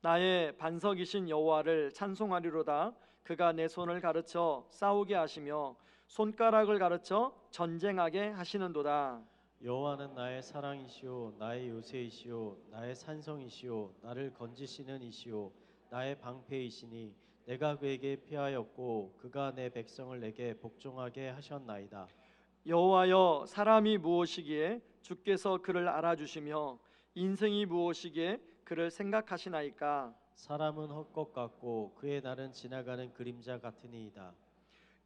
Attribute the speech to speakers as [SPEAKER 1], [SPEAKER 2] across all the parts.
[SPEAKER 1] 나의 반석이신 여호와를 찬송하리로다. 그가 내 손을 가르쳐 싸우게 하시며 손가락을 가르쳐 전쟁하게 하시는도다.
[SPEAKER 2] 여호와는 나의 사랑이시오 나의 요새이시오 나의 산성이시오 나를 건지시는 이시오 나의 방패이시니 내가 그에게 피하였고 그가 내 백성을 내게 복종하게 하셨나이다.
[SPEAKER 1] 여호와여, 사람이 무엇이기에 주께서 그를 알아주시며 인생이 무엇이기에 그를 생각하시나이까.
[SPEAKER 2] 사람은 헛것 같고 그의 날은 지나가는 그림자 같으니이다.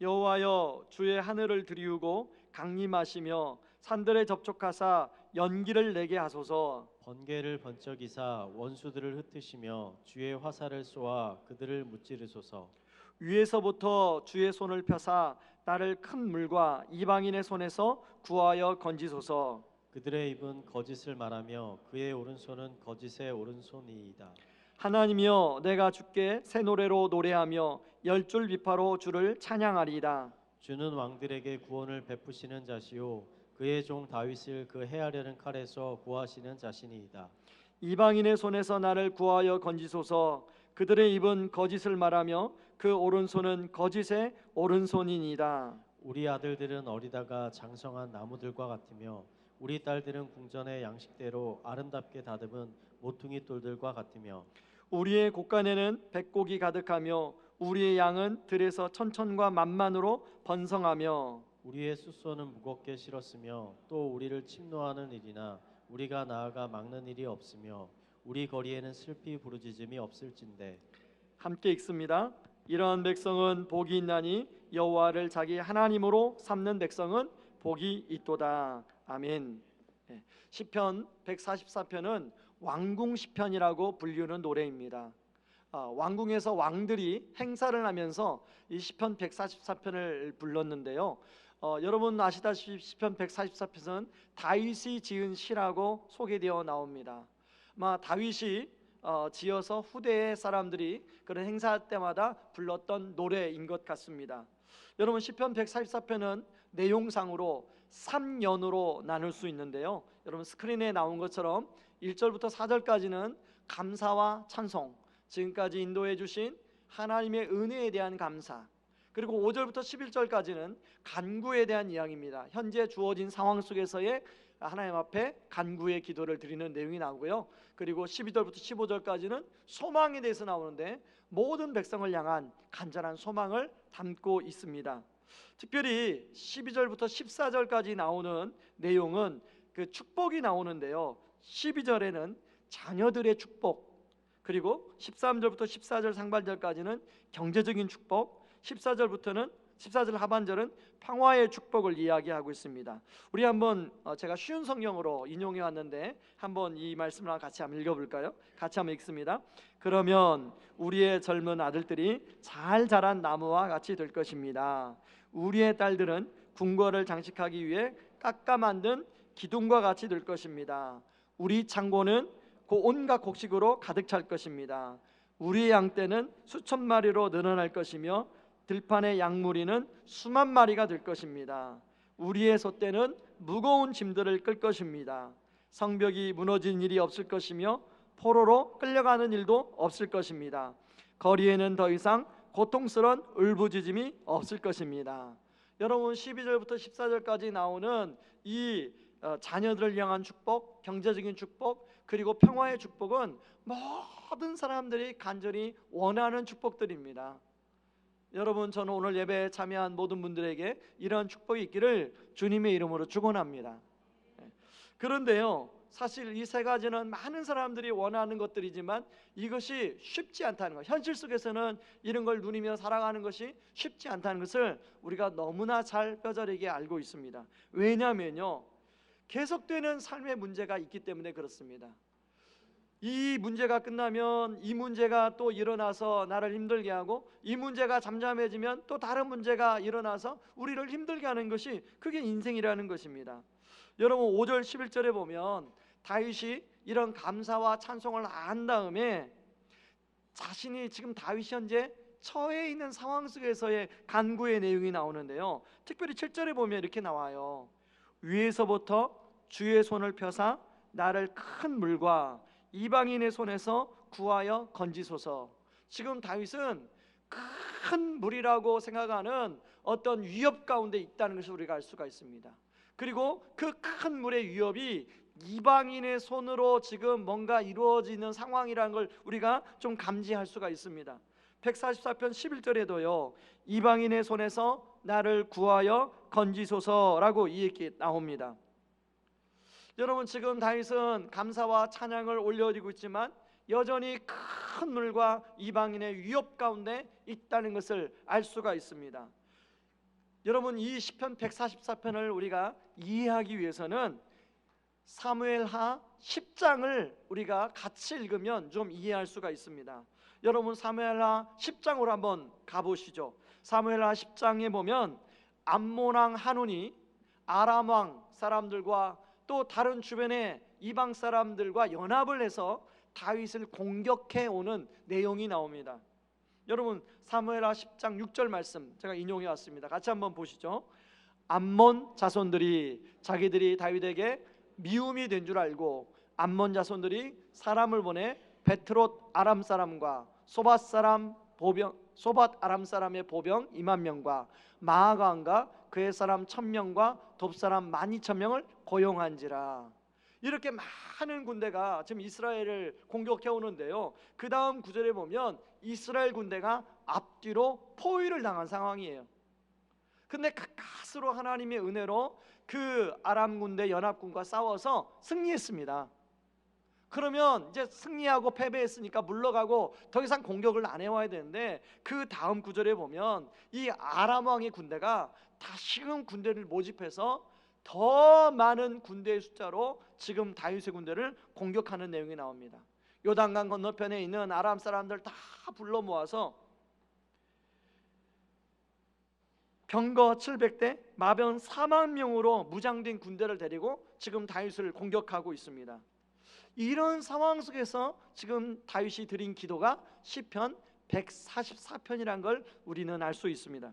[SPEAKER 1] 여호와여, 주의 하늘을 드리우고 강림하시며 산들에 접촉하사 연기를 내게 하소서.
[SPEAKER 2] 번개를 번쩍이사 원수들을 흩으시며 주의 화살을 쏘아 그들을 무찌르소서.
[SPEAKER 1] 위에서부터 주의 손을 펴사 나를 큰 물과 이방인의 손에서 구하여 건지소서.
[SPEAKER 2] 그들의 입은 거짓을 말하며 그의 오른손은 거짓의 오른손이이다.
[SPEAKER 1] 하나님이여, 내가 주께 새 노래로 노래하며 열줄 비파로 주를 찬양하리이다.
[SPEAKER 2] 주는 왕들에게 구원을 베푸시는 자시요 그의 종 다윗을 그 해하려는 칼에서 구하시는 자신이이다.
[SPEAKER 1] 이방인의 손에서 나를 구하여 건지소서. 그들의 입은 거짓을 말하며 그 오른손은 거짓의 오른손이니이다.
[SPEAKER 2] 우리 아들들은 어리다가 장성한 나무들과 같으며 우리 딸들은 궁전의 양식대로 아름답게 다듬은 모퉁이 돌들과 같으며
[SPEAKER 1] 우리의 곳간에는 백곡이 가득하며 우리의 양은 들에서 천천과 만만으로 번성하며
[SPEAKER 2] 우리의 숫소는 무겁게 실었으며 또 우리를 침노하는 일이나 우리가 나아가 막는 일이 없으며 우리 거리에는 슬피 부르짖음이 없을진데.
[SPEAKER 1] 함께 읽습니다. 이러한 백성은 복이 있나니 여호와를 자기 하나님으로 삼는 백성은 복이 있도다. 아멘. 시편 144편은 왕궁 시편이라고 불리는 노래입니다. 왕궁에서 왕들이 행사를 하면서 이 시편 144편을 불렀는데요. 여러분 아시다시피 시편 144편은 다윗이 지은 시라고 소개되어 나옵니다. 다윗이 지어서 후대의 사람들이 그런 행사 때마다 불렀던 노래인 것 같습니다. 여러분 시편 144편은 내용상으로 3연으로 나눌 수 있는데요. 여러분 스크린에 나온 것처럼 1절부터 4절까지는 감사와 찬송, 지금까지 인도해 주신 하나님의 은혜에 대한 감사, 그리고 5절부터 11절까지는 간구에 대한 이야기입니다. 현재 주어진 상황 속에서의 하나님 앞에 간구의 기도를 드리는 내용이 나오고요. 그리고 12절부터 15절까지는 소망에 대해서 나오는데 모든 백성을 향한 간절한 소망을 담고 있습니다. 특별히 12절부터 14절까지 나오는 내용은 그 축복이 나오는데요. 12절에는 자녀들의 축복, 그리고 13절부터 14절 상반절까지는 경제적인 축복, 14절 하반절은 평화의 축복을 이야기하고 있습니다. 우리 한번 제가 쉬운 성경으로 인용해 왔는데 한번 이 말씀을 같이 한번 읽어볼까요? 같이 한번 읽습니다. 그러면 우리의 젊은 아들들이 잘 자란 나무와 같이 될 것입니다. 우리의 딸들은 궁궐을 장식하기 위해 깎아 만든 기둥과 같이 될 것입니다. 우리 창고는 온갖 곡식으로 가득 찰 것입니다. 우리의 양떼는 수천 마리로 늘어날 것이며 들판의 양무리는 수만 마리가 될 것입니다. 우리의 소떼는 무거운 짐들을 끌 것입니다. 성벽이 무너진 일이 없을 것이며 포로로 끌려가는 일도 없을 것입니다. 거리에는 더 이상 고통스러운 울부짖음이 없을 것입니다. 여러분 12절부터 14절까지 나오는 이 자녀들을 향한 축복, 경제적인 축복, 그리고 평화의 축복은 모든 사람들이 간절히 원하는 축복들입니다. 여러분, 저는 오늘 예배에 참여한 모든 분들에게 이런 축복이 있기를 주님의 이름으로 축원합니다. 그런데요, 사실 이 세 가지는 많은 사람들이 원하는 것들이지만 이것이 쉽지 않다는 것, 현실 속에서는 이런 걸 누리며 살아가는 것이 쉽지 않다는 것을 우리가 너무나 잘 뼈저리게 알고 있습니다. 왜냐하면요, 계속되는 삶의 문제가 있기 때문에 그렇습니다. 이 문제가 끝나면 이 문제가 또 일어나서 나를 힘들게 하고, 이 문제가 잠잠해지면 또 다른 문제가 일어나서 우리를 힘들게 하는 것이, 그게 인생이라는 것입니다. 여러분 5절 11절에 보면 다윗이 이런 감사와 찬송을 한 다음에 자신이 지금 다윗이 현재 처해 있는 상황 속에서의 간구의 내용이 나오는데요, 특별히 7절에 보면 이렇게 나와요. 위에서부터 주의 손을 펴사 나를 큰 물과 이방인의 손에서 구하여 건지소서. 지금 다윗은 큰 무리라고 생각하는 어떤 위협 가운데 있다는 것을 우리가 알 수가 있습니다. 그리고 그 큰 물의 위협이 이방인의 손으로 지금 뭔가 이루어지는 상황이라는 걸 우리가 좀 감지할 수가 있습니다. 144편 11절에도요, 이방인의 손에서 나를 구하여 건지소서라고 이렇게 나옵니다. 여러분, 지금 다윗은 감사와 찬양을 올려드리고 있지만 여전히 큰 물과 이방인의 위협 가운데 있다는 것을 알 수가 있습니다. 여러분, 이 시편 144편을 우리가 이해하기 위해서는 사무엘하 10장을 우리가 같이 읽으면 좀 이해할 수가 있습니다. 여러분, 사무엘하 10장으로 한번 가보시죠. 사무엘하 10장에 보면 암몬 왕 한운이 아람 왕 사람들과 또 다른 주변의 이방 사람들과 연합을 해서 다윗을 공격해 오는 내용이 나옵니다. 여러분, 사무엘하 10장 6절 말씀 제가 인용해 왔습니다. 같이 한번 보시죠. 암몬 자손들이 자기들이 다윗에게 미움이 된 줄 알고 암몬 자손들이 사람을 보내 베트롯 아람 사람과 소밧 아람 사람의 보병 2만 명과 마아가 왕과 그의 사람 1000명과 돕 사람 12,000명을 고용한지라. 이렇게 많은 군대가 지금 이스라엘을 공격해 오는데요, 그 다음 구절에 보면 이스라엘 군대가 앞뒤로 포위를 당한 상황이에요. 근데 가까스로 하나님의 은혜로 그 아람 군대 연합군과 싸워서 승리했습니다. 그러면 이제 승리하고 패배했으니까 물러가고 더 이상 공격을 안 해와야 되는데, 그 다음 구절에 보면 이 아람 왕의 군대가 다시금 군대를 모집해서 더 많은 군대의 숫자로 지금 다윗의 군대를 공격하는 내용이 나옵니다. 요단강 건너편에 있는 아람 사람들 다 불러 모아서 병거 700대, 마병 4만 명으로 무장된 군대를 데리고 지금 다윗을 공격하고 있습니다. 이런 상황 속에서 지금 다윗이 드린 기도가 시편 144편이라는 걸 우리는 알 수 있습니다.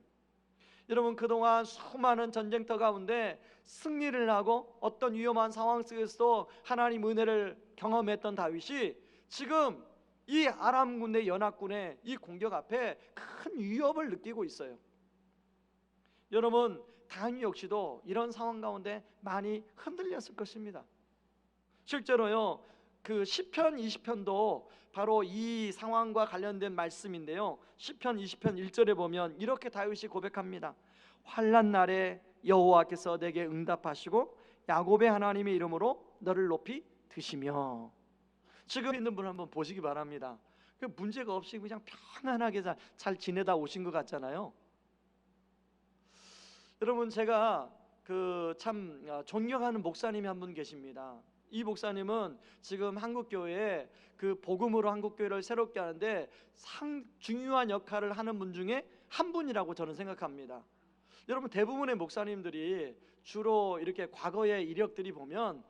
[SPEAKER 1] 여러분, 그동안 수많은 전쟁터 가운데 승리를 하고 어떤 위험한 상황 속에서도 하나님 은혜를 경험했던 다윗이 지금 이 아람 군대 연합군의 이 공격 앞에 큰 위협을 느끼고 있어요. 여러분, 다윗 역시도 이런 상황 가운데 많이 흔들렸을 것입니다. 실제로요, 그 시편 20편도 바로 이 상황과 관련된 말씀인데요, 시편 20편 1절에 보면 이렇게 다윗이 고백합니다. 환난 날에 여호와께서 내게 응답하시고 야곱의 하나님의 이름으로 너를 높이 드시며. 지금 있는 분 한번 보시기 바랍니다. 그 문제가 없이 그냥 평안하게 잘 지내다 오신 것 같잖아요. 여러분, 제가 참 존경하는 목사님이 한 분 계십니다. 이 목사님은 지금 한국교회에 그 복음으로 한국교회를 새롭게 하는데 중요한 역할을 하는 분 중에 한 분이라고 저는 생각합니다. 여러분, 대부분의 목사님들이 주로 이렇게 과거의 이력들이 보면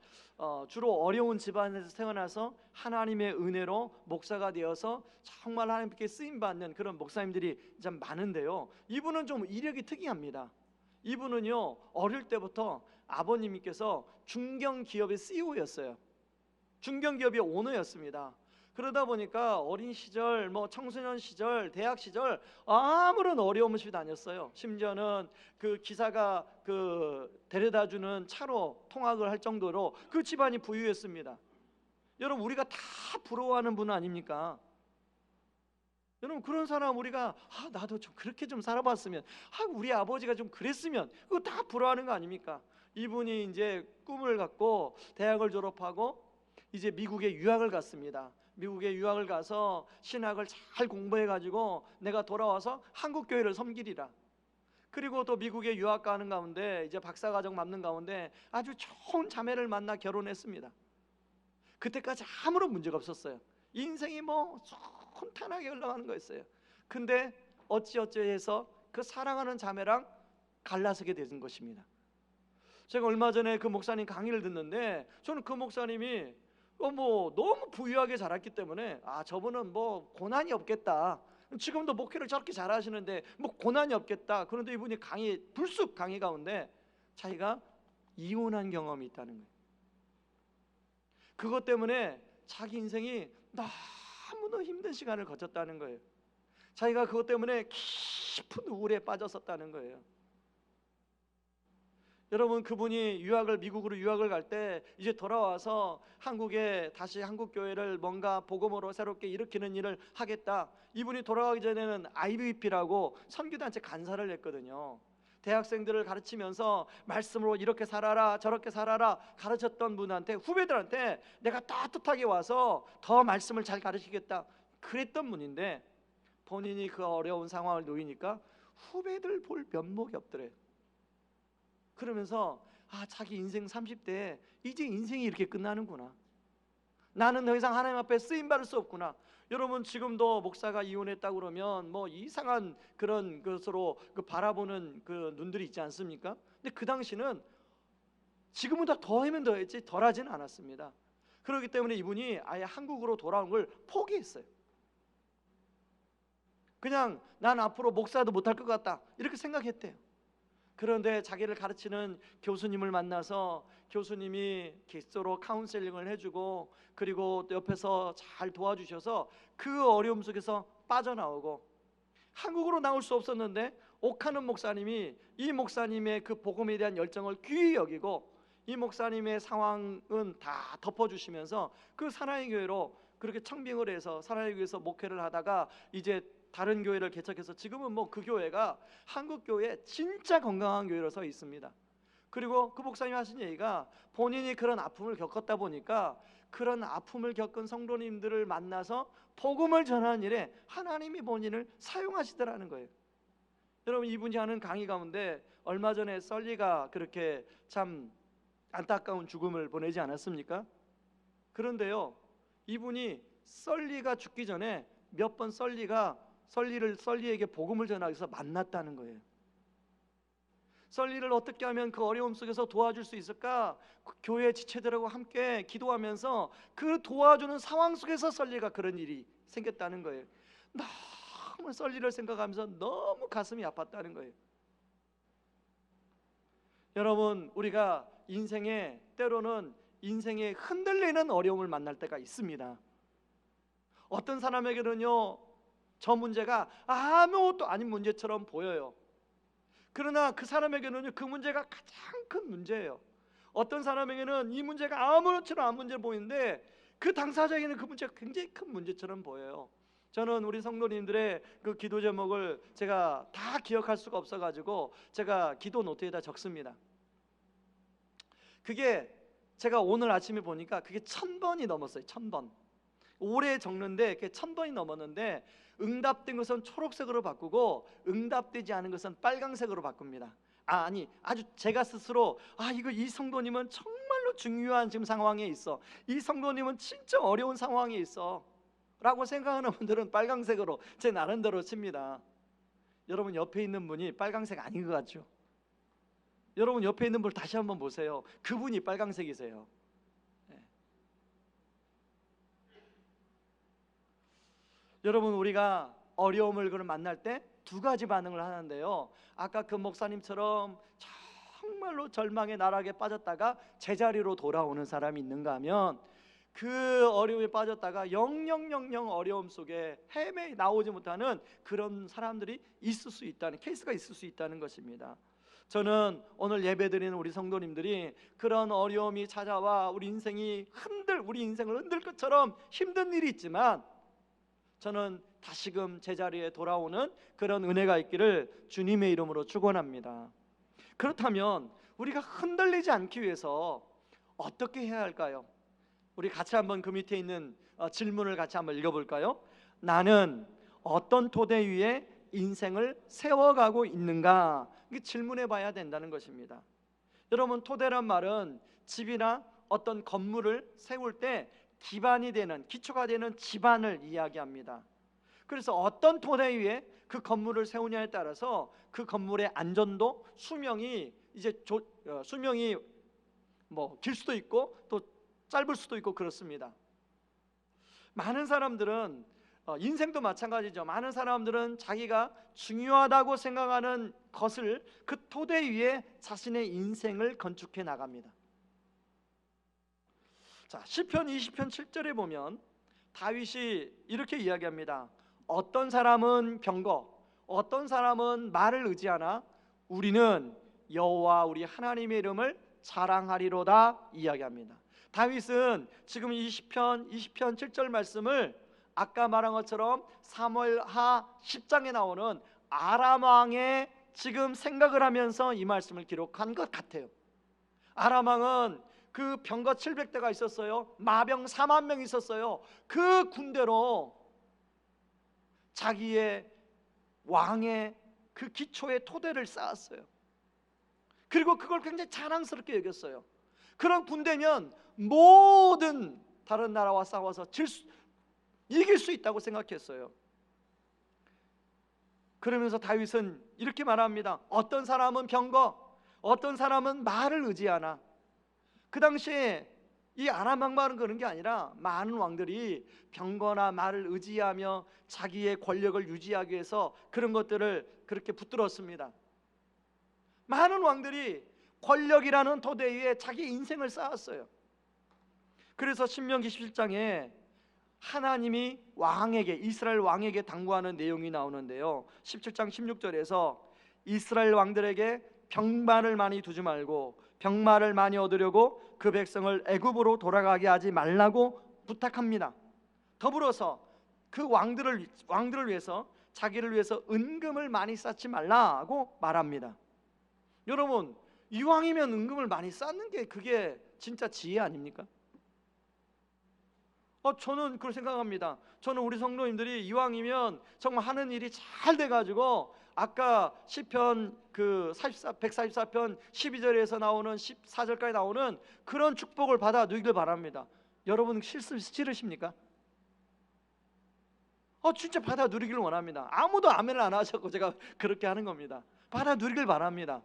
[SPEAKER 1] 주로 어려운 집안에서 태어나서 하나님의 은혜로 목사가 되어서 정말 하나님께 쓰임받는 그런 목사님들이 참 많은데요, 이분은 좀 이력이 특이합니다. 이분은요, 어릴 때부터 아버님께서 중견기업의 CEO였어요. 중견기업의 오너였습니다. 그러다 보니까 어린 시절, 청소년 시절, 대학 시절 아무런 어려움 없이 다녔어요. 심지어는 그 기사가 데려다주는 차로 통학을 할 정도로 그 집안이 부유했습니다. 여러분, 우리가 다 부러워하는 분 아닙니까? 여러분, 그런 사람 우리가 나도 좀 그렇게 좀 살아봤으면, 우리 아버지가 좀 그랬으면, 그거 다 부러워하는 거 아닙니까? 이분이 이제 꿈을 갖고 대학을 졸업하고 이제 미국에 유학을 갔습니다. 미국에 유학을 가서 신학을 잘 공부해가지고 내가 돌아와서 한국교회를 섬기리라. 그리고 또 미국에 유학 가는 가운데 이제 박사과정 맞는 가운데 아주 좋은 자매를 만나 결혼했습니다. 그때까지 아무런 문제가 없었어요. 인생이 순탄하게 흘러가는 거였어요. 근데 어찌어찌해서 그 사랑하는 자매랑 갈라서게 되는 것입니다. 제가 얼마 전에 그 목사님 강의를 듣는데, 저는 그 목사님이 너무 부유하게 자랐기 때문에 저분은 고난이 없겠다, 지금도 목회를 저렇게 잘하시는데 고난이 없겠다. 그런데 이분이 불쑥 강의 가운데 자기가 이혼한 경험이 있다는 거예요. 그것 때문에 자기 인생이 너무너무 힘든 시간을 거쳤다는 거예요. 자기가 그것 때문에 깊은 우울에 빠졌었다는 거예요. 여러분, 그분이 미국으로 유학을 갈 때 이제 돌아와서 한국에 다시 한국 교회를 뭔가 복음으로 새롭게 일으키는 일을 하겠다. 이분이 돌아가기 전에는 IBP라고 선교단체 간사를 했거든요. 대학생들을 가르치면서 말씀으로 이렇게 살아라 저렇게 살아라 가르쳤던 분한테, 후배들한테 내가 따뜻하게 와서 더 말씀을 잘 가르치겠다 그랬던 분인데, 본인이 그 어려운 상황을 놓이니까 후배들 볼 면목이 없더래요. 그러면서 자기 인생 30대에 이제 인생이 이렇게 끝나는구나, 나는 더 이상 하나님 앞에 쓰임받을 수 없구나. 여러분, 지금도 목사가 이혼했다고 그러면 뭐 이상한 그런 것으로 바라보는 그 눈들이 있지 않습니까? 근데 그 당시는 지금은 더 하면 더 했지 덜하지는 않았습니다. 그렇기 때문에 이분이 아예 한국으로 돌아온 걸 포기했어요. 그냥 난 앞으로 목사도 못할 것 같다 이렇게 생각했대요. 그런데 자기를 가르치는 교수님을 만나서 교수님이 기초로 카운셀링을 해주고, 그리고 옆에서 잘 도와주셔서 그 어려움 속에서 빠져나오고, 한국으로 나올 수 없었는데 옥하는 목사님이 이 목사님의 그 복음에 대한 열정을 귀히 여기고 이 목사님의 상황은 다 덮어주시면서 그 사랑의 교회로 그렇게 청빙을 해서 사랑의 교회에서 목회를 하다가 이제 다른 교회를 개척해서 지금은 뭐 그 교회가 한국 교회 진짜 건강한 교회로 서 있습니다. 그리고 그 목사님 하신 얘기가, 본인이 그런 아픔을 겪었다 보니까 그런 아픔을 겪은 성도님들을 만나서 복음을 전하는 일에 하나님이 본인을 사용하시더라는 거예요. 여러분, 이분이 하는 강의 가운데 얼마 전에 썰리가 그렇게 참 안타까운 죽음을 보내지 않았습니까? 그런데요, 이분이 썰리가 죽기 전에 몇 번 썰리에게 복음을 전하기 위해서 만났다는 거예요. 썰리를 어떻게 하면 그 어려움 속에서 도와줄 수 있을까? 그 교회 지체들하고 함께 기도하면서 그 도와주는 상황 속에서 썰리가 그런 일이 생겼다는 거예요. 너무 썰리를 생각하면서 너무 가슴이 아팠다는 거예요. 여러분, 우리가 인생에 때로는 인생에 흔들리는 어려움을 만날 때가 있습니다. 어떤 사람에게는요, 저 문제가 아무것도 아닌 문제처럼 보여요. 그러나 그 사람에게는요, 그 문제가 가장 큰 문제예요. 어떤 사람에게는 이 문제가 아무렇지도 않은 문제로 보이는데 그 당사자에게는 그 문제가 굉장히 큰 문제처럼 보여요. 저는 우리 성도님들의 그 기도 제목을 제가 다 기억할 수가 없어가지고 제가 기도 노트에다 적습니다. 그게 제가 오늘 아침에 보니까 그게 1000번이 넘었어요. 1000번. 올해 적는데 그게 1000번이 넘었는데, 응답된 것은 초록색으로 바꾸고 응답되지 않은 것은 빨강색으로 바꿉니다. 아주 제가 스스로 이 성도님은 정말로 중요한 지금 상황에 있어, 이 성도님은 진짜 어려운 상황에 있어 라고 생각하는 분들은 빨강색으로 제 나름대로 칩니다. 여러분, 옆에 있는 분이 빨강색 아닌 것 같죠? 여러분, 옆에 있는 분 다시 한번 보세요. 그분이 빨강색이세요. 여러분, 우리가 어려움을 만날 때 두 가지 반응을 하는데요, 아까 그 목사님처럼 정말로 절망의 나락에 빠졌다가 제자리로 돌아오는 사람이 있는가 하면, 그 어려움에 빠졌다가 영영 어려움 속에 헤매 나오지 못하는 그런 사람들이 있을 수 있다는, 케이스가 있을 수 있다는 것입니다. 저는 오늘 예배드리는 우리 성도님들이 그런 어려움이 찾아와 우리 인생을 흔들 것처럼 힘든 일이 있지만, 저는 다시금 제자리에 돌아오는 그런 은혜가 있기를 주님의 이름으로 축원합니다. 그렇다면 우리가 흔들리지 않기 위해서 어떻게 해야 할까요? 우리 같이 한번 그 밑에 있는 질문을 같이 한번 읽어볼까요? 나는 어떤 토대 위에 인생을 세워가고 있는가? 이게 질문해 봐야 된다는 것입니다. 여러분, 토대란 말은 집이나 어떤 건물을 세울 때 기반이 되는, 기초가 되는 지반을 이야기합니다. 그래서 어떤 토대 위에 그 건물을 세우냐에 따라서 그 건물의 안전도, 수명이 뭐 길 수도 있고 또 짧을 수도 있고 그렇습니다. 많은 사람들은 인생도 마찬가지죠. 많은 사람들은 자기가 중요하다고 생각하는 것을 그 토대 위에 자신의 인생을 건축해 나갑니다. 자, 시편 20편 7절에 보면 다윗이 이렇게 이야기합니다. 어떤 사람은 병거, 어떤 사람은 말을 의지하나 우리는 여호와 우리 하나님의 이름을 자랑하리로다 이야기합니다. 다윗은 지금 이 시편 20편 7절 말씀을 아까 말한 것처럼 사무엘하 10장에 나오는 아람 왕의 지금 생각을 하면서 이 말씀을 기록한 것 같아요. 아람 왕은 그 병거 700대가 있었어요. 마병 4만 명 있었어요. 그 군대로 자기의 왕의 그 기초의 토대를 쌓았어요. 그리고 그걸 굉장히 자랑스럽게 여겼어요. 그런 군대면 모든 다른 나라와 싸워서 이길 수 있다고 생각했어요. 그러면서 다윗은 이렇게 말합니다. 어떤 사람은 병거, 어떤 사람은 말을 의지하나. 그 당시에 이 아람 왕만은 그런 게 아니라 많은 왕들이 병거나 말을 의지하며 자기의 권력을 유지하기 위해서 그런 것들을 그렇게 붙들었습니다. 많은 왕들이 권력이라는 토대 위에 자기 인생을 쌓았어요. 그래서 신명기 17장에 하나님이 왕에게, 이스라엘 왕에게 당부하는 내용이 나오는데요, 17장 16절에서 이스라엘 왕들에게 병마를 많이 두지 말고 병마를 많이 얻으려고 그 백성을 애굽으로 돌아가게 하지 말라고 부탁합니다. 더불어서 그 왕들을 위해서, 자기를 위해서 은금을 많이 쌓지 말라고 말합니다. 여러분, 이왕이면 은금을 많이 쌓는 게 그게 진짜 지혜 아닙니까? 저는 그걸 생각합니다. 저는 우리 성도님들이 이왕이면 정말 하는 일이 잘 돼가지고 아까 시편 144편 12절에서 나오는 14절까지 나오는 그런 축복을 받아 누리길 바랍니다. 여러분 싫으십니까? 진짜 받아 누리기를 원합니다. 아무도 아멘을 안 하셨고 제가 그렇게 하는 겁니다. 받아 누리길 바랍니다.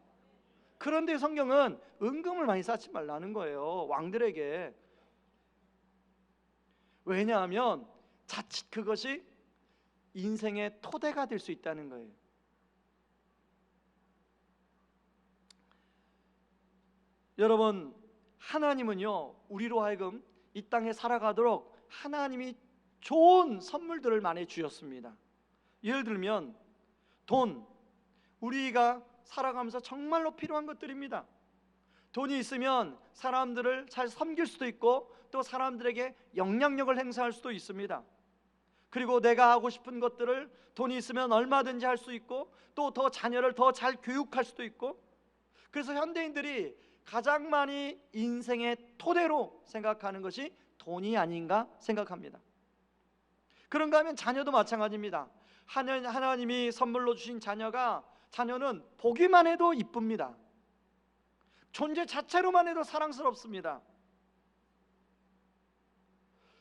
[SPEAKER 1] 그런데 성경은 은금을 많이 쌓지 말라는 거예요, 왕들에게. 왜냐하면 자칫 그것이 인생의 토대가 될 수 있다는 거예요. 여러분, 하나님은요, 우리로 하여금 이 땅에 살아가도록 하나님이 좋은 선물들을 많이 주셨습니다. 예를 들면 돈, 우리가 살아가면서 정말로 필요한 것들입니다. 돈이 있으면 사람들을 잘 섬길 수도 있고 또 사람들에게 영향력을 행사할 수도 있습니다. 그리고 내가 하고 싶은 것들을 돈이 있으면 얼마든지 할 수 있고 또 더 자녀를 더 잘 교육할 수도 있고. 그래서 현대인들이 가장 많이 인생의 토대로 생각하는 것이 돈이 아닌가 생각합니다. 그런가 하면 자녀도 마찬가지입니다. 하나님이 선물로 주신 자녀는 보기만 해도 이쁩니다. 존재 자체로만 해도 사랑스럽습니다.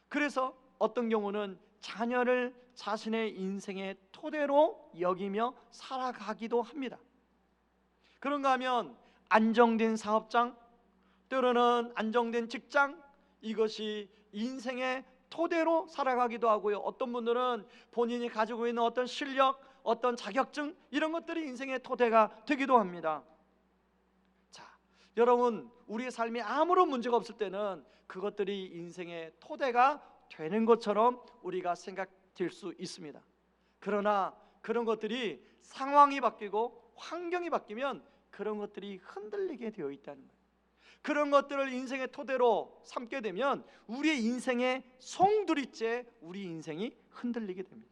[SPEAKER 1] 그래서 어떤 경우는 자녀를 자신의 인생의 토대로 여기며 살아가기도 합니다. 그런가 하면 안정된 사업장, 때로는 안정된 직장, 이것이 인생의 토대로 살아가기도 하고요. 어떤 분들은 본인이 가지고 있는 어떤 실력, 어떤 자격증, 이런 것들이 인생의 토대가 되기도 합니다. 자, 여러분, 우리의 삶이 아무런 문제가 없을 때는 그것들이 인생의 토대가 되는 것처럼 우리가 생각될 수 있습니다. 그러나 그런 것들이 상황이 바뀌고 환경이 바뀌면 그런 것들이 흔들리게 되어 있다는 거예요. 그런 것들을 인생의 토대로 삼게 되면 우리의 인생의 송두리째 우리 인생이 흔들리게 됩니다.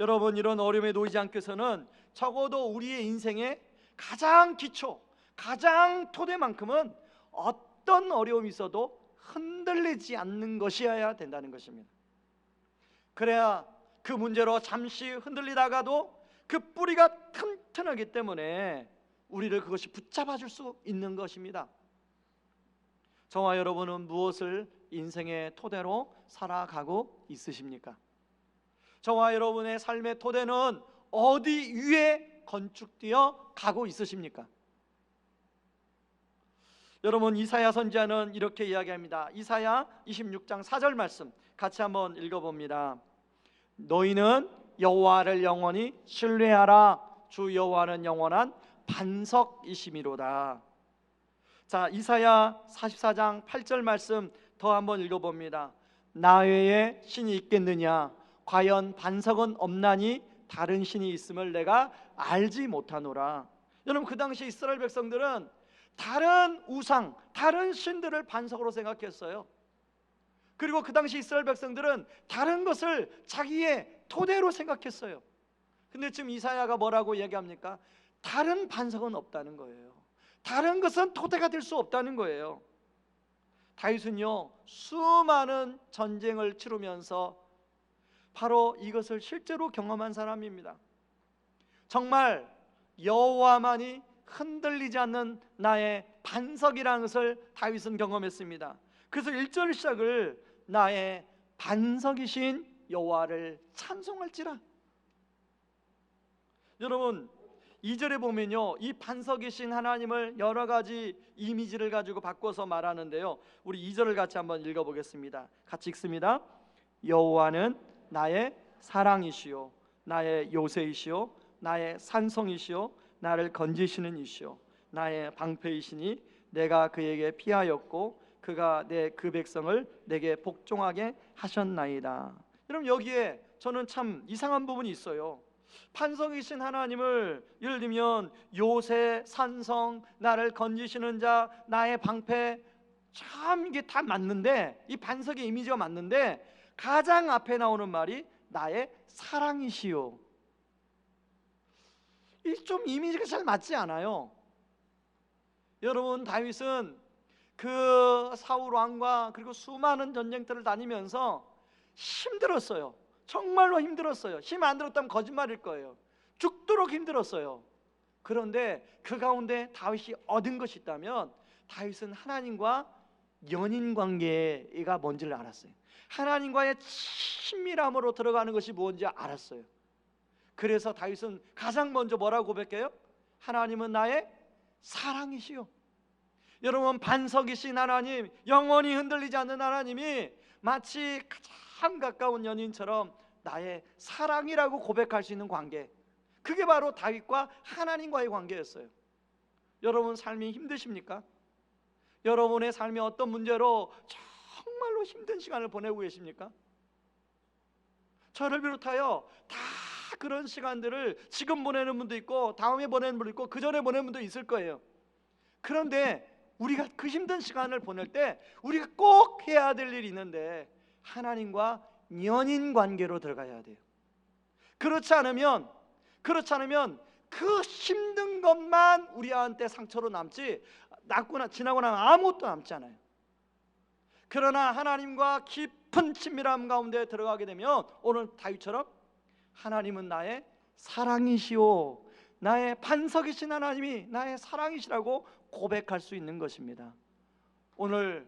[SPEAKER 1] 여러분, 이런 어려움에 놓이지 않기 위해서는 적어도 우리의 인생의 가장 기초, 가장 토대만큼은 어떤 어려움이 있어도 흔들리지 않는 것이어야 된다는 것입니다. 그래야 그 문제로 잠시 흔들리다가도 그 뿌리가 튼튼하기 때문에 우리를 그것이 붙잡아 줄 수 있는 것입니다. 저와 여러분은 무엇을 인생의 토대로 살아가고 있으십니까? 저와 여러분의 삶의 토대는 어디 위에 건축되어 가고 있으십니까? 여러분, 이사야 선지자는 이렇게 이야기합니다. 이사야 26장 4절 말씀 같이 한번 읽어봅니다. 너희는 여호와를 영원히 신뢰하라. 주 여호와는 영원한 반석이심이로다. 자, 이사야 44장 8절 말씀 더 한번 읽어봅니다. 나 외에 신이 있겠느냐? 과연 반석은 없나니 다른 신이 있음을 내가 알지 못하노라. 여러분, 그 당시 이스라엘 백성들은 다른 우상, 다른 신들을 반석으로 생각했어요. 그리고 그 당시 이스라엘 백성들은 다른 것을 자기의 토대로 생각했어요. 근데 지금 이사야가 뭐라고 얘기합니까? 다른 반석은 없다는 거예요. 다른 것은 토대가 될 수 없다는 거예요. 다윗은요, 수많은 전쟁을 치르면서 바로 이것을 실제로 경험한 사람입니다. 정말 여호와만이 흔들리지 않는 나의 반석이라는 것을 다윗은 경험했습니다. 그래서 1절 시작을 나의 반석이신 여호와를 찬송할지라. 여러분, 2절에 보면요, 이 반석이신 하나님을 여러 가지 이미지를 가지고 바꿔서 말하는데요, 우리 2절을 같이 한번 읽어보겠습니다. 같이 읽습니다. 여호와는 나의 사랑이시요 나의 요새이시요 나의 산성이시요 나를 건지시는 이시요 나의 방패이시니 내가 그에게 피하였고 그가 내 그 백성을 내게 복종하게 하셨나이다. 여러분, 여기에 저는 참 이상한 부분이 있어요. 반석이신 하나님을 예를 들면 요새, 산성, 나를 건지시는 자, 나의 방패, 참 이게 다 맞는데, 이 반석의 이미지가 맞는데 가장 앞에 나오는 말이 나의 사랑이시요. 이 좀 이미지가 잘 맞지 않아요. 여러분, 다윗은 그 사울 왕과 그리고 수많은 전쟁터를 다니면서 힘들었어요. 정말로 힘들었어요. 힘 안 들었다면 거짓말일 거예요. 죽도록 힘들었어요. 그런데 그 가운데 다윗이 얻은 것이 있다면 다윗은 하나님과 연인 관계가 뭔지를 알았어요. 하나님과의 친밀함으로 들어가는 것이 뭔지 알았어요. 그래서 다윗은 가장 먼저 뭐라고 고백해요? 하나님은 나의 사랑이시요. 여러분, 반석이신 하나님, 영원히 흔들리지 않는 하나님이 마치 가장 가까운 연인처럼 나의 사랑이라고 고백할 수 있는 관계, 그게 바로 다윗과 하나님과의 관계였어요. 여러분, 삶이 힘드십니까? 여러분의 삶이 어떤 문제로 정말로 힘든 시간을 보내고 계십니까? 저를 비롯하여 다 그런 시간들을 지금 보내는 분도 있고 다음에 보내는 분도 있고 그 전에 보내는 분도 있을 거예요. 그런데 우리가 그 힘든 시간을 보낼 때 우리가 꼭 해야 될 일이 있는데, 하나님과 연인 관계로 들어가야 돼요. 그렇지 않으면 그 힘든 것만 우리한테 상처로 남지, 지나고 나면 아무것도 남지 않아요. 그러나 하나님과 깊은 친밀함 가운데 들어가게 되면 오늘 다윗처럼 하나님은 나의 사랑이시오, 나의 반석이신 하나님이 나의 사랑이시라고 고백할 수 있는 것입니다. 오늘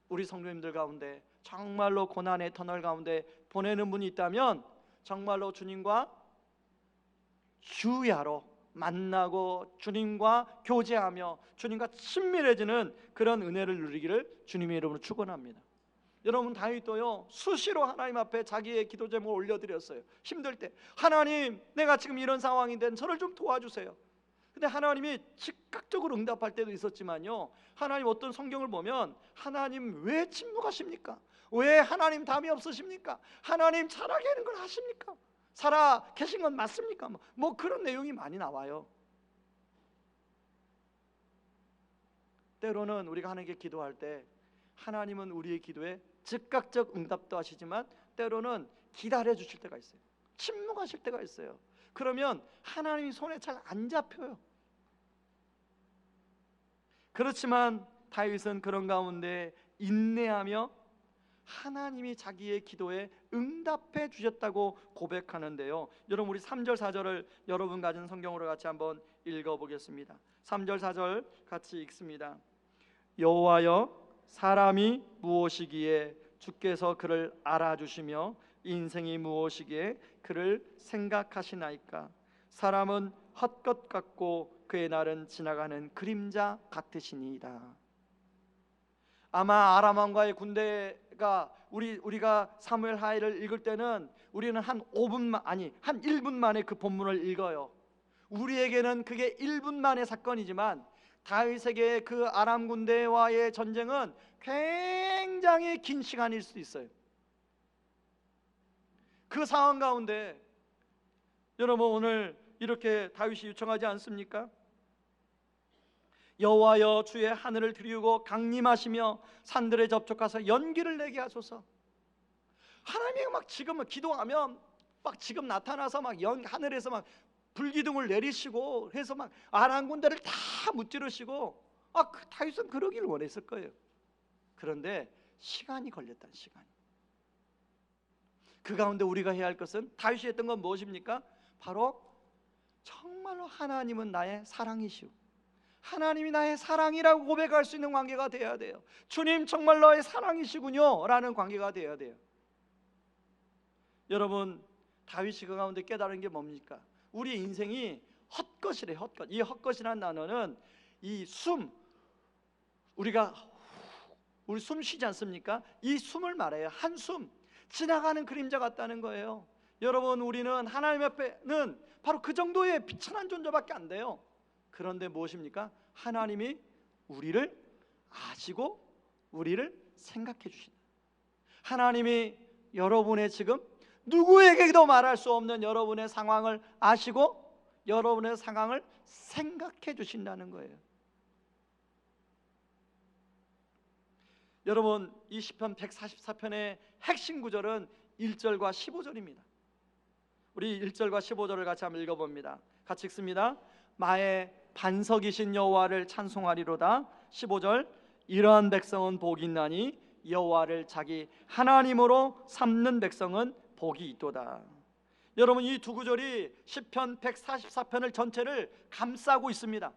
[SPEAKER 1] 우리 성도님들 가운데 정말로 고난의 터널 가운데 보내는 분이 있다면 정말로 주님과 주야로 만나고 주님과 교제하며 주님과 친밀해지는 그런 은혜를 누리기를 주님의 이름으로 축원합니다. 여러분, 다윗도요, 수시로 하나님 앞에 자기의 기도 제목을 올려드렸어요. 힘들 때, 하나님, 내가 지금 이런 상황인데 저를 좀 도와주세요. 근데 하나님이 즉각적으로 응답할 때도 있었지만요, 하나님 어떤 성경을 보면 하나님 왜 침묵하십니까? 왜 하나님 답이 없으십니까? 하나님 살아계는 걸 아십니까? 살아 계신 건 맞습니까? 뭐 그런 내용이 많이 나와요. 때로는 우리가 하나님께 기도할 때 하나님은 우리의 기도에 즉각적 응답도 하시지만 때로는 기다려 주실 때가 있어요. 침묵하실 때가 있어요. 그러면 하나님이 손에 잘 안 잡혀요. 그렇지만 다윗은 그런 가운데 인내하며 하나님이 자기의 기도에 응답해 주셨다고 고백하는데요, 여러분, 우리 3절 4절을 여러분 가진 성경으로 같이 한번 읽어보겠습니다. 3절 4절 같이 읽습니다. 여호와여, 사람이 무엇이기에 주께서 그를 알아주시며 인생이 무엇이기에 그를 생각하시나이까? 사람은 헛것 같고 그의 날은 지나가는 그림자 같으시니이다. 아마 아람 왕과의 군대가 우리가 사무엘 하이를 읽을 때는 우리는 한 1분 만에 그 본문을 읽어요. 우리에게는 그게 1분 만의 사건이지만 다윗에게 그 아람 군대와의 전쟁은 굉장히 긴 시간일 수 있어요. 그 상황 가운데 여러분 오늘 이렇게 다윗이 요청하지 않습니까? 여호와여 주의 하늘을 드리우고 강림하시며 산들에 접촉하사 연기를 내게 하소서. 하나님이 막 지금 기도하면 막 지금 나타나서 막 하늘에서 막 불기둥을 내리시고 해서 막 아람 군대를 다 무찌르시고 그 다윗은 그러기를 원했을 거예요. 그런데 시간이 걸렸다는 시간이. 그 가운데 우리가 해야 할 것은 다윗이 했던 건 무엇입니까? 바로 정말로 하나님은 나의 사랑이시오, 하나님이 나의 사랑이라고 고백할 수 있는 관계가 되어야 돼요. 주님 정말 너의 사랑이시군요 라는 관계가 되어야 돼요. 여러분 다윗이 그 가운데 깨달은 게 뭡니까? 우리 인생이 헛것이래. 헛것. 이 헛것이라는 단어는 이 숨, 우리 숨 쉬지 않습니까? 이 숨을 말해요. 한숨, 지나가는 그림자 같다는 거예요. 여러분 우리는 하나님 앞에는 바로 그 정도의 비천한 존재밖에 안 돼요. 그런데 무엇입니까? 하나님이 우리를 아시고 우리를 생각해 주신다. 하나님이 여러분의 지금 누구에게도 말할 수 없는 여러분의 상황을 아시고 여러분의 상황을 생각해 주신다는 거예요. 여러분 이 시편 144편의 핵심 구절은 1절과 15절입니다. 우리 1절과 15절을 같이 한번 읽어봅니다. 같이 읽습니다. 마의 반석이신 여호와를 찬송하리로다. 15절 이러한 백성은 복이 있나니 여호와를 자기 하나님으로 삼는 백성은 복이 있도다. 여러분 이 두 구절이 시편 144편을 전체를 감싸고 있습니다.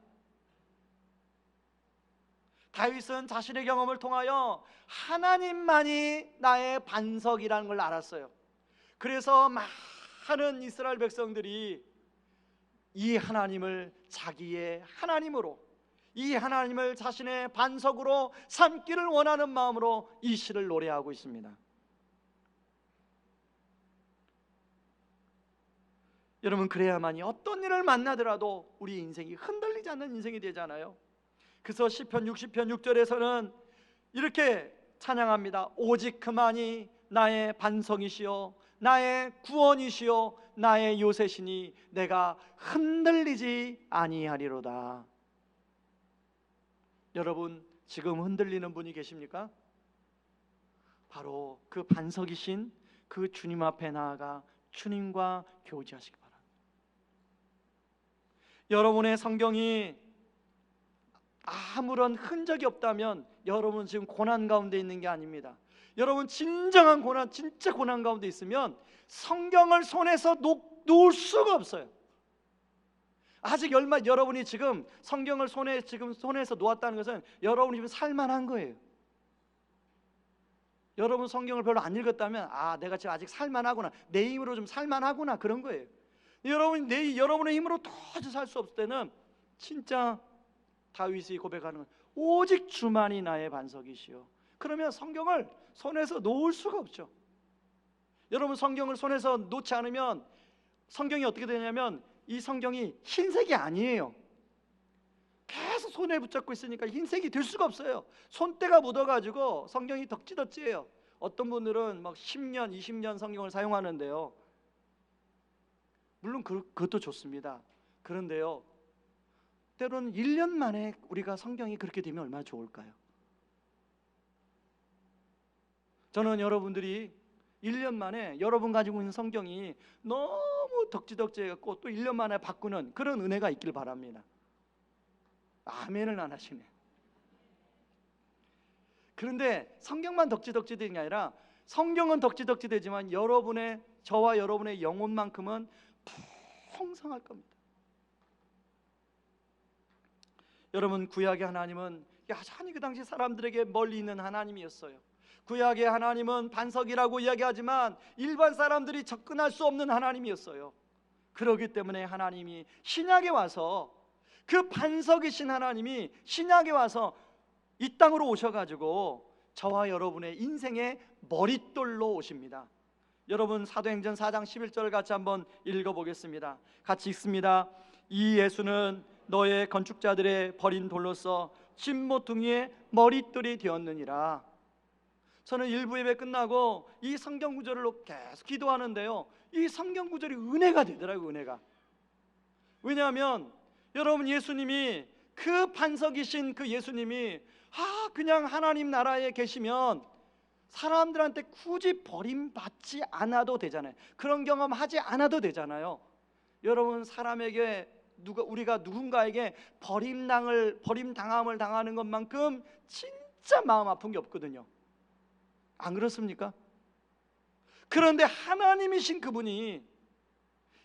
[SPEAKER 1] 다윗은 자신의 경험을 통하여 하나님만이 나의 반석이라는 걸 알았어요. 그래서 많은 이스라엘 백성들이 이 하나님을 자기의 하나님으로, 이 하나님을 자신의 반석으로 삼기를 원하는 마음으로 이 시를 노래하고 있습니다. 여러분 그래야만이 어떤 일을 만나더라도 우리 인생이 흔들리지 않는 인생이 되잖아요. 그래서 시편 60편 6절에서는 이렇게 찬양합니다. 오직 그만이 나의 반석이시요 나의 구원이시요 나의 요새시니 내가 흔들리지 아니하리로다. 여러분 지금 흔들리는 분이 계십니까? 바로 그 반석이신 그 주님 앞에 나아가 주님과 교제하시기 바랍니다. 여러분의 성경이 아무런 흔적이 없다면 여러분 지금 고난 가운데 있는 게 아닙니다. 여러분 진정한 고난, 진짜 고난 가운데 있으면 성경을 손에서 놓을 수가 없어요. 아직 여러분이 지금 성경을 손에서 놓았다는 것은 여러분이 지금 살만한 거예요. 여러분 성경을 별로 안 읽었다면 내가 지금 아직 살만하구나, 내 힘으로 좀 살만하구나, 그런 거예요. 여러분의 힘으로 도저히 살 수 없을 때는 진짜 다윗이 고백하는 건 오직 주만이 나의 반석이시오. 그러면 성경을 손에서 놓을 수가 없죠. 여러분 성경을 손에서 놓지 않으면 성경이 어떻게 되냐면 이 성경이 흰색이 아니에요. 계속 손에 붙잡고 있으니까 흰색이 될 수가 없어요. 손때가 묻어가지고 성경이 덕지덕지해요. 어떤 분들은 막 10년, 20년 성경을 사용하는데요. 물론 그것도 좋습니다. 그런데요, 때로는 1년 만에 우리가 성경이 그렇게 되면 얼마나 좋을까요? 저는 여러분들이 1년 만에 여러분 가지고 있는 성경이 너무 덕지덕지해갖고 또 1년 만에 바꾸는 그런 은혜가 있길 바랍니다. 아멘을 안 하시네. 그런데 성경만 덕지덕지되는 게 아니라 성경은 덕지덕지되지만 저와 여러분의 영혼만큼은 풍성할 겁니다. 여러분 구약의 하나님은 여전히 그 당시 사람들에게 멀리 있는 하나님이었어요. 구약의 하나님은 반석이라고 이야기하지만 일반 사람들이 접근할 수 없는 하나님이었어요. 그렇기 때문에 하나님이 신약에 와서 그 반석이신 하나님이 신약에 와서 이 땅으로 오셔가지고 저와 여러분의 인생의 머릿돌로 오십니다. 여러분 사도행전 4장 11절을 같이 한번 읽어보겠습니다. 같이 읽습니다. 이 예수는 너의 건축자들의 버린 돌로서 집 모퉁이의 머릿돌이 되었느니라. 저는 일부 예배 끝나고 이 성경 구절로 계속 기도하는데요, 이 성경 구절이 은혜가 되더라고요. 은혜가. 왜냐하면 여러분, 예수님이 그 반석이신 그 예수님이 그냥 하나님 나라에 계시면 사람들한테 굳이 버림받지 않아도 되잖아요. 그런 경험 하지 않아도 되잖아요. 여러분, 사람에게 우리가 누군가에게 버림당함을 당하는 것만큼 진짜 마음 아픈 게 없거든요. 안 그렇습니까? 그런데 하나님이신 그분이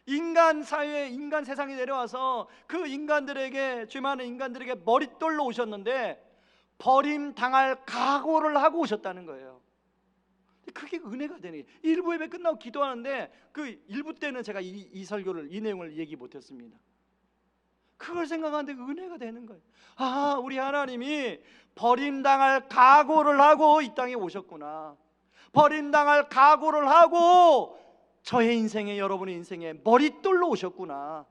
[SPEAKER 1] 인간 사회에, 인간 세상에 내려와서 그 인간들에게, 죄 많은 인간들에게 머릿돌로 오셨는데 버림당할 각오를 하고 오셨다는 거예요. 그게 은혜가 되는 거예요. 일부 예배 끝나고 기도하는데 그 일부 때는 제가 이 설교를, 이 내용을 얘기 못했습니다. 그걸 생각하는데 은혜가 되는 거예요. 우리 하나님이 버림당할 각오를 하고 이 땅에 오셨구나. 버림당할 각오를 하고 저의 인생에, 여러분의 인생에 머릿돌로 오셨구나.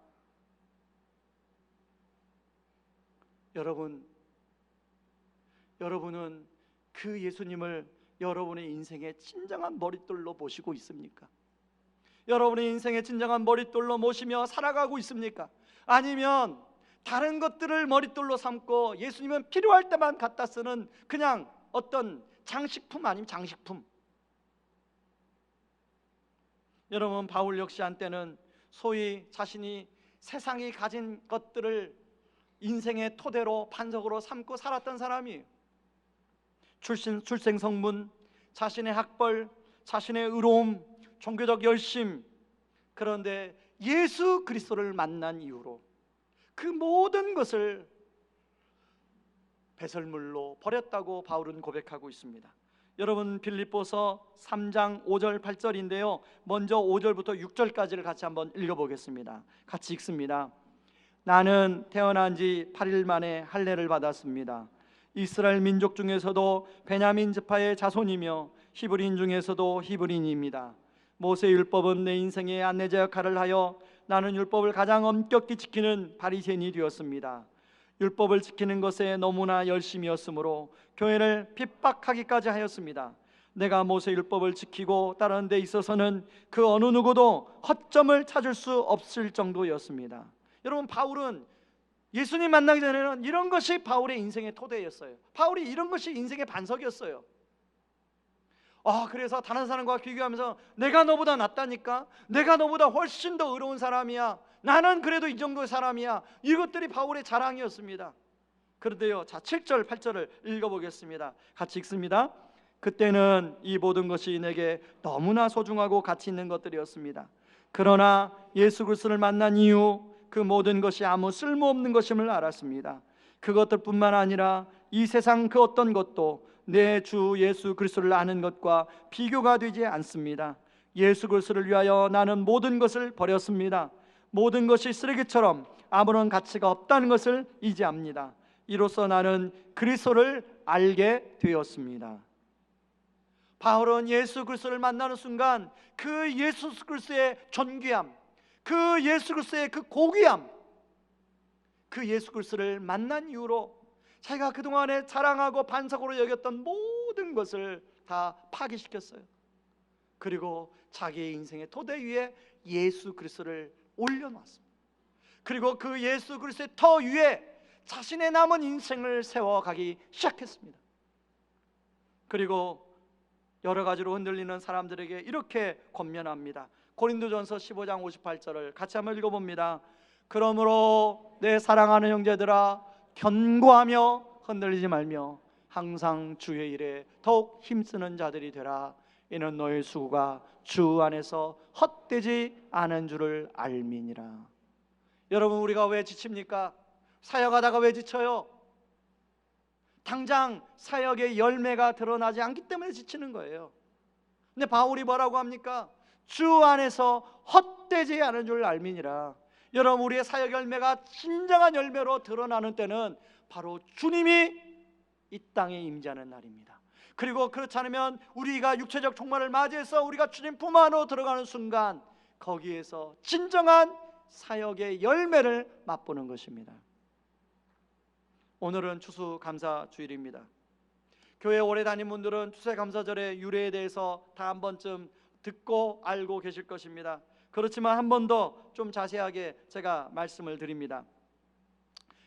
[SPEAKER 1] 여러분은 그 예수님을 여러분의 인생의 진정한 머릿돌로 모시고 있습니까? 여러분의 인생의 진정한 머릿돌로 모시며 살아가고 있습니까? 아니면 다른 것들을 머릿돌로 삼고 예수님은 필요할 때만 갖다 쓰는 그냥 어떤 장식품 아니면 장식품. 여러분, 바울 역시 한때는 소위 자신이 세상이 가진 것들을 인생의 토대로, 반석으로 삼고 살았던 사람이에요. 출생 성분, 자신의 학벌, 자신의 의로움, 종교적 열심. 그런데 예수 그리스도를 만난 이후로 그 모든 것을 배설물로 버렸다고 바울은 고백하고 있습니다. 여러분, 빌립보서 3장 5절 8절인데요 먼저 5절부터 6절까지를 같이 한번 읽어보겠습니다. 같이 읽습니다. 나는 태어난 지 8일 만에 할례를 받았습니다. 이스라엘 민족 중에서도 베냐민 지파의 자손이며 히브리인 중에서도 히브리인입니다. 모세 율법은 내 인생의 안내자 역할을 하여 나는 율법을 가장 엄격히 지키는 바리새인이 되었습니다. 율법을 지키는 것에 너무나 열심이었으므로 교회를 핍박하기까지 하였습니다. 내가 모세 율법을 지키고 따르는 데 있어서는 그 어느 누구도 허점을 찾을 수 없을 정도였습니다. 여러분, 바울은 예수님 만나기 전에는 이런 것이 바울의 인생의 토대였어요. 바울이 이런 것이 인생의 반석이었어요. 그래서 다른 사람과 비교하면서 내가 너보다 낫다니까, 내가 너보다 훨씬 더 의로운 사람이야, 나는 그래도 이 정도의 사람이야, 이것들이 바울의 자랑이었습니다. 그런데요, 자 7절 8절을 읽어보겠습니다. 같이 읽습니다. 그때는 이 모든 것이 내게 너무나 소중하고 가치 있는 것들이었습니다. 그러나 예수 그리스도를 만난 이후 그 모든 것이 아무 쓸모없는 것임을 알았습니다. 그것들뿐만 아니라 이 세상 그 어떤 것도 내 주 예수 그리스도를 아는 것과 비교가 되지 않습니다. 예수 그리스도를 위하여 나는 모든 것을 버렸습니다. 모든 것이 쓰레기처럼 아무런 가치가 없다는 것을 이제 압니다. 이로써 나는 그리스도를 알게 되었습니다. 바울은 예수 그리스도를 만나는 순간 그 예수 그리스도의 존귀함, 그 예수 그리스도의 그 고귀함, 그 예수 그리스도를 만난 이후로 자기가 그동안에 자랑하고 반석으로 여겼던 모든 것을 다 파기시켰어요. 그리고 자기의 인생의 토대 위에 예수 그리스도를 올려놨습니다. 그리고 그 예수 그리스도의 터 위에 자신의 남은 인생을 세워가기 시작했습니다. 그리고 여러 가지로 흔들리는 사람들에게 이렇게 권면합니다. 고린도전서 15장 58절을 같이 한번 읽어봅니다. 그러므로 내 사랑하는 형제들아, 견고하며 흔들리지 말며 항상 주의 일에 더욱 힘쓰는 자들이 되라. 이는 너의 수고가 주 안에서 헛되지 않은 줄을 알미니라. 여러분, 우리가 왜 지칩니까? 사역하다가 왜 지쳐요? 당장 사역의 열매가 드러나지 않기 때문에 지치는 거예요. 근데 바울이 뭐라고 합니까? 주 안에서 헛되지 않은 줄 알미니라. 여러분, 우리의 사역 열매가 진정한 열매로 드러나는 때는 바로 주님이 이 땅에 임재하는 날입니다. 그리고 그렇지 않으면 우리가 육체적 종말을 맞이해서 우리가 주님 품 안으로 들어가는 순간 거기에서 진정한 사역의 열매를 맛보는 것입니다. 오늘은 추수감사 주일입니다. 교회 오래 다닌 분들은 추수감사절의 유래에 대해서 다 한 번쯤 듣고 알고 계실 것입니다. 그렇지만 한 번 더 좀 자세하게 제가 말씀을 드립니다.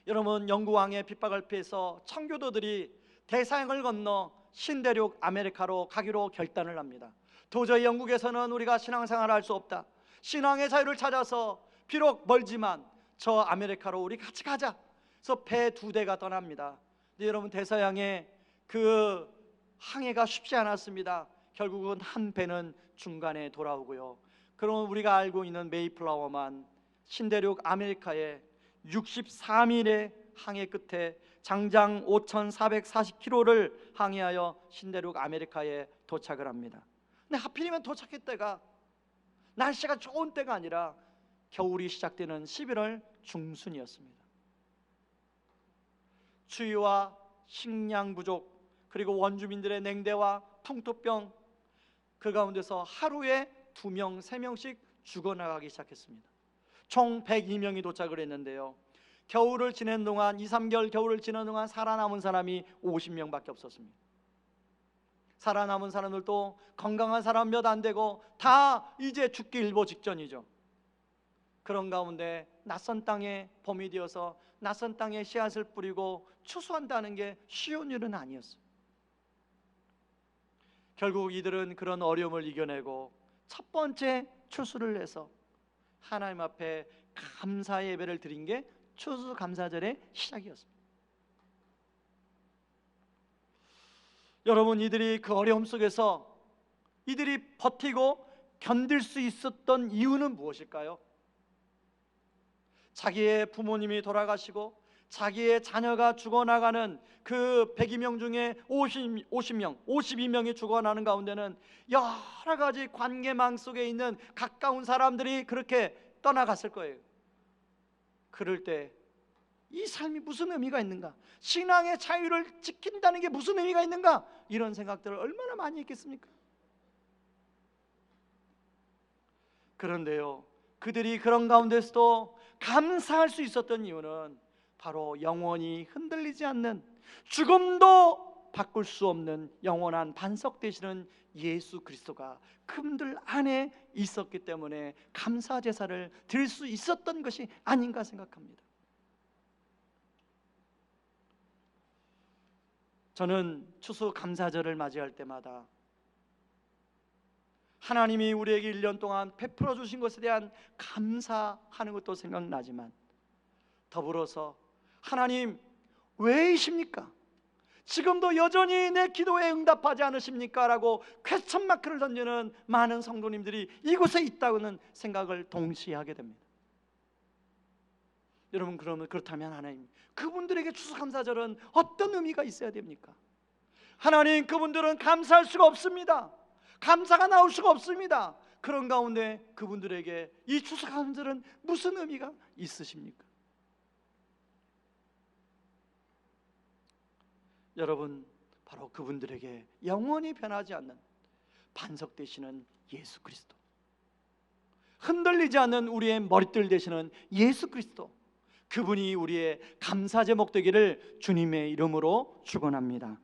[SPEAKER 1] 여러분, 영국 왕의 핍박을 피해서 청교도들이 대서양을 건너 신대륙 아메리카로 가기로 결단을 합니다. 도저히 영국에서는 우리가 신앙생활을 할 수 없다. 신앙의 자유를 찾아서 비록 멀지만 저 아메리카로 우리 같이 가자. 그래서 배 2대가 떠납니다. 근데 여러분, 대서양의 그 항해가 쉽지 않았습니다. 결국은 한 배는 중간에 돌아오고요. 그럼 우리가 알고 있는 메이플라워만 신대륙 아메리카에 63일의 항해 끝에 장장 5,440km를 항해하여 신대륙 아메리카에 도착을 합니다. 근데 하필이면 도착할 때가 날씨가 좋은 때가 아니라 겨울이 시작되는 11월 중순이었습니다. 추위와 식량 부족, 그리고 원주민들의 냉대와 풍토병, 그 가운데서 하루에 2명, 3명씩 죽어나가기 시작했습니다. 총 102명이 도착을 했는데요, 겨울을 지낸 동안 2, 3개월 겨울을 지낸 동안 살아남은 사람이 50명밖에 없었습니다. 살아남은 사람들도 건강한 사람 몇 안 되고 다 이제 죽기 일보 직전이죠. 그런 가운데 낯선 땅에 봄이 되어서 낯선 땅에 씨앗을 뿌리고 추수한다는 게 쉬운 일은 아니었어요. 결국 이들은 그런 어려움을 이겨내고 첫 번째 추수를 해서 하나님 앞에 감사 예배를 드린 게 추수감사절의 시작이었습니다. 여러분, 이들이 그 어려움 속에서 이들이 버티고 견딜 수 있었던 이유는 무엇일까요? 자기의 부모님이 돌아가시고 자기의 자녀가 죽어나가는 그 102명 중에 52명이 죽어나는 가운데는 여러 가지 관계망 속에 있는 가까운 사람들이 그렇게 떠나갔을 거예요. 그럴 때 이 삶이 무슨 의미가 있는가? 신앙의 자유를 지킨다는 게 무슨 의미가 있는가? 이런 생각들을 얼마나 많이 했겠습니까? 그런데요, 그들이 그런 가운데서도 감사할 수 있었던 이유는 바로 영원히 흔들리지 않는, 죽음도 바꿀 수 없는 영원한 반석 되시는 예수 그리스도가 그분들 안에 있었기 때문에 감사 제사를 드릴 수 있었던 것이 아닌가 생각합니다. 저는 추수 감사절을 맞이할 때마다 하나님이 우리에게 1년 동안 베풀어 주신 것에 대한 감사하는 것도 생각나지만 더불어서 하나님 왜이십니까? 지금도 여전히 내 기도에 응답하지 않으십니까? 라고 퀘스천 마크를 던지는 많은 성도님들이 이곳에 있다고는 생각을 동시에 하게 됩니다. 여러분, 그렇다면 하나님, 그분들에게 추수감사절은 어떤 의미가 있어야 됩니까? 하나님, 그분들은 감사할 수가 없습니다. 감사가 나올 수가 없습니다. 그런 가운데 그분들에게 이 추수감사절은 무슨 의미가 있으십니까? 여러분, 바로 그분들에게 영원히 변하지 않는 반석 되시는 예수 그리스도, 흔들리지 않는 우리의 머릿들 되시는 예수 그리스도, 그분이 우리의 감사 제목 되기를 주님의 이름으로 축원합니다.